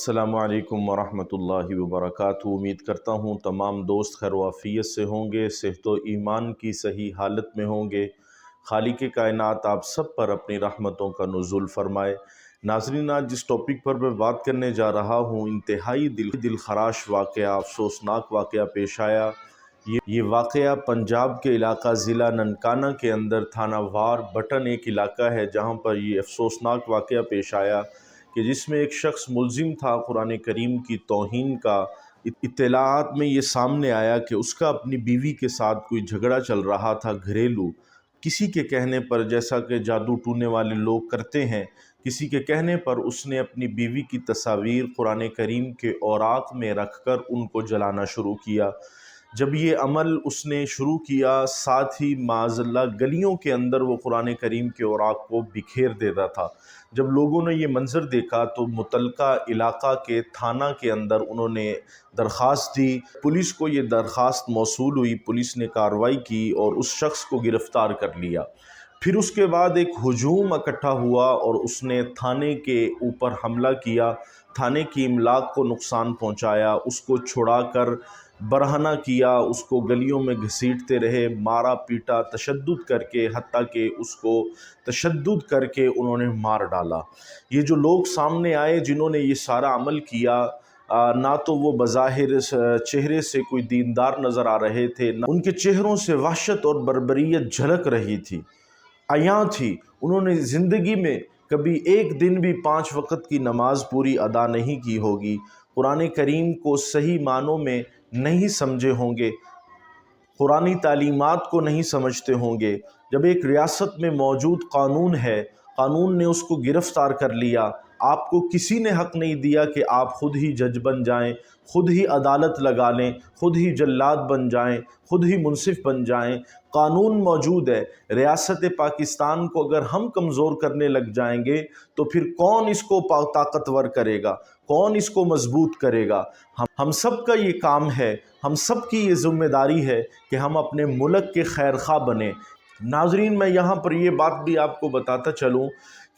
अस्सलाम वालेकुम वरहमतुल्लाहि वबरकातुहू। उम्मीद करता हूँ तमाम दोस्त खैर वाफ़ियत से होंगे, सेहत व ईमान की सही हालत में होंगे। खालिक कायनात आप सब पर अपनी रहमतों का नुज़ुल फ़रमाए। नाज़रीन, आज जिस टॉपिक पर मैं बात करने जा रहा हूँ, इंतहाई दिलखराश वाक़या, अफसोसनाक वाक़या पेश आया। ये वाक़या पंजाब के इलाका ज़िला ननकाना के अंदर थाना वार बटन एक इलाका है, जहाँ पर ये अफसोसनाक वाक़या पेश आया कि जिसमें एक शख्स मुल्ज़िम था कुरान करीम की तौहीन का। इत्तलाआत में ये सामने आया कि उसका अपनी बीवी के साथ कोई झगड़ा चल रहा था घरेलू। किसी के कहने पर, जैसा कि जादू टूने वाले लोग करते हैं, किसी के कहने पर उसने अपनी बीवी की तस्वीर कुरान करीम के औराक में रख कर उनको जलाना शुरू किया। जब ये अमल उसने शुरू किया, साथ ही माज़अल्लाह गलियों के अंदर वो कुरान करीम के औराक को बिखेर देता था। जब लोगों ने ये मंज़र देखा तो मुतलका इलाका के थाना के अंदर उन्होंने दरख्वास्त दी। पुलिस को ये दरख्वास्त मौसूल हुई, पुलिस ने कार्रवाई की और उस शख्स को गिरफ़्तार कर लिया। फिर उसके बाद एक हुजूम इकट्ठा हुआ और उसने थाने के ऊपर हमला किया, थाने की इमलाक को नुकसान पहुंचाया, उसको छुड़ाकर बरहना किया, उसको गलियों में घसीटते रहे, मारा पीटा, तशद्दुद करके, हत्ता कि उसको तशद्दुद करके उन्होंने मार डाला। ये जो लोग सामने आए जिन्होंने ये सारा अमल किया, ना तो वो बज़ाहिर चेहरे से कोई दीनदार नज़र आ रहे थे, ना उनके चेहरों से वहशत और बर्बरियत झलक रही थी, अयां थी। उन्होंने ज़िंदगी में कभी एक दिन भी 5 वक़्त की नमाज पूरी अदा नहीं की होगी, कुरान करीम को सही मानों में नहीं समझे होंगे, कुरानी तालीमात को नहीं समझते होंगे। जब एक रियासत में मौजूद कानून है, कानून ने उसको गिरफ़्तार कर लिया, आपको किसी ने हक़ नहीं दिया कि आप ख़ुद ही जज बन जाएं, ख़ुद ही अदालत लगा लें, ख़ुद ही जल्लाद बन जाएं, ख़ुद ही मुनसिफ़ बन जाएं। कानून मौजूद है। रियासत पाकिस्तान को अगर हम कमज़ोर करने लग जाएंगे तो फिर कौन इसको ताकतवर करेगा, कौन इसको मजबूत करेगा? हम सब का ये काम है, हम सब की ये ज़िम्मेदारी है कि हम अपने मुल्क के खैर खा बने। नाज़रीन, मैं यहाँ पर ये बात भी आपको बताता चलूँ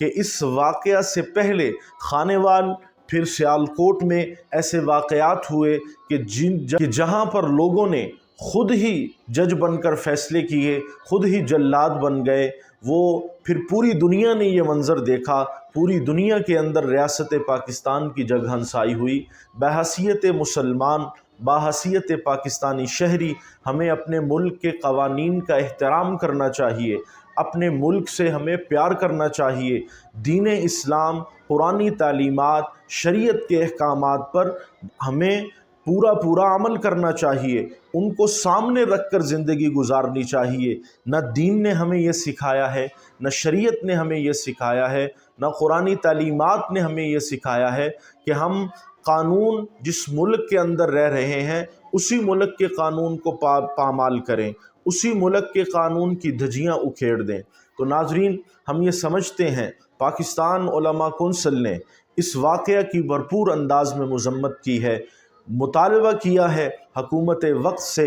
कि इस वाक़या से पहले खानेवाल फिर सियालकोट में ऐसे वाक़यात हुए कि जहाँ पर लोगों ने ख़ुद ही जज बनकर फ़ैसले किए, ख़ुद ही जल्लाद बन गए। वो फिर पूरी दुनिया ने ये मंज़र देखा, पूरी दुनिया के अंदर रियासत पाकिस्तान की जगहंसाई हुई। बहैसियत मुसलमान, बाहैसियत पाकिस्तानी शहरी, हमें अपने मुल्क के क़वानीन का एहतराम करना चाहिए, अपने मुल्क से हमें प्यार करना चाहिए। दीन इस्लाम, कुरानी तालीमात, शरीयत के अहकामात पर हमें पूरा अमल करना चाहिए, उनको सामने रख कर ज़िंदगी गुजारनी चाहिए। न दीन ने हमें यह सिखाया है, न शरीयत ने हमें यह सिखाया है, न कुरानी तालीमात ने हमें यह सिखाया है कि हम कानून जिस मुल्क के अंदर रह रहे हैं उसी मुल्क के कानून को पामाल करें, उसी मुल्क के कानून की धज्जियाँ उखेड़ दें। तो नाज़रीन, हम ये समझते हैं पाकिस्तान उलमा कौंसिल ने इस वाक़या की भरपूर अंदाज में मज़म्मत की है, मुतालबा किया है हुकूमत वक्त से,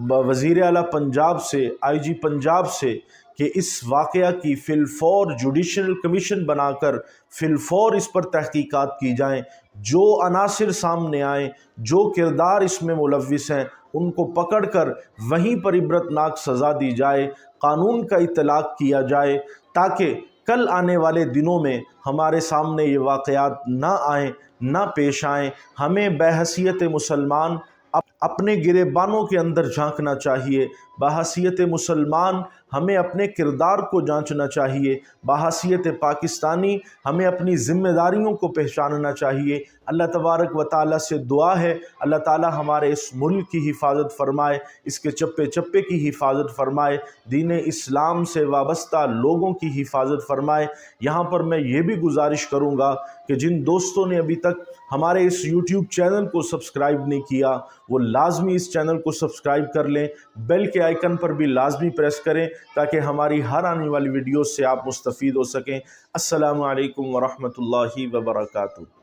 वज़ीर आला पंजाब से, IG पंजाब से कि इस वाक़या की फ़िलफ़ौर जुडिशल कमीशन बनाकर फ़िलफ़ौर इस पर तहक़ीक़ात की जाएँ। जो अनासिर सामने आएँ, जो किरदार इसमें मुलव्विस हैं, उनको पकड़ कर वहीं पर इबरतनाक सज़ा दी जाए, कानून का इतलाक़ किया जाए, ताकि कल आने वाले दिनों में हमारे सामने ये वाक़यात ना आएँ, ना पेश आएँ। हमें बहैसियत मुसलमान अपने गिरेबानों के अंदर झांकना चाहिए, बहैसियत मुसलमान हमें अपने किरदार को जांचना चाहिए, बहैसियत पाकिस्तानी हमें अपनी ज़िम्मेदारियों को पहचानना चाहिए। अल्लाह तबारक व तआला से दुआ है, अल्लाह ताला हमारे इस मुल्क की हिफाजत फ़रमाए, इसके चप्पे चप्पे की हिफाजत फ़रमाए, दीन इस्लाम से वाबस्ता लोगों की हिफाजत फ़रमाए। यहाँ पर मैं ये भी गुजारिश करूँगा कि जिन दोस्तों ने अभी तक हमारे इस YouTube चैनल को सब्सक्राइब नहीं किया, वो लाजमी इस चैनल को सब्सक्राइब कर लें, बेल के आइकन पर भी लाजमी प्रेस करें ताकि हमारी हर आने वाली वीडियो से आप मुस्तफ़ीद हो सकें। अस्सलामु अलैकुम वरहमतुल्लाहि वबरकातुहू।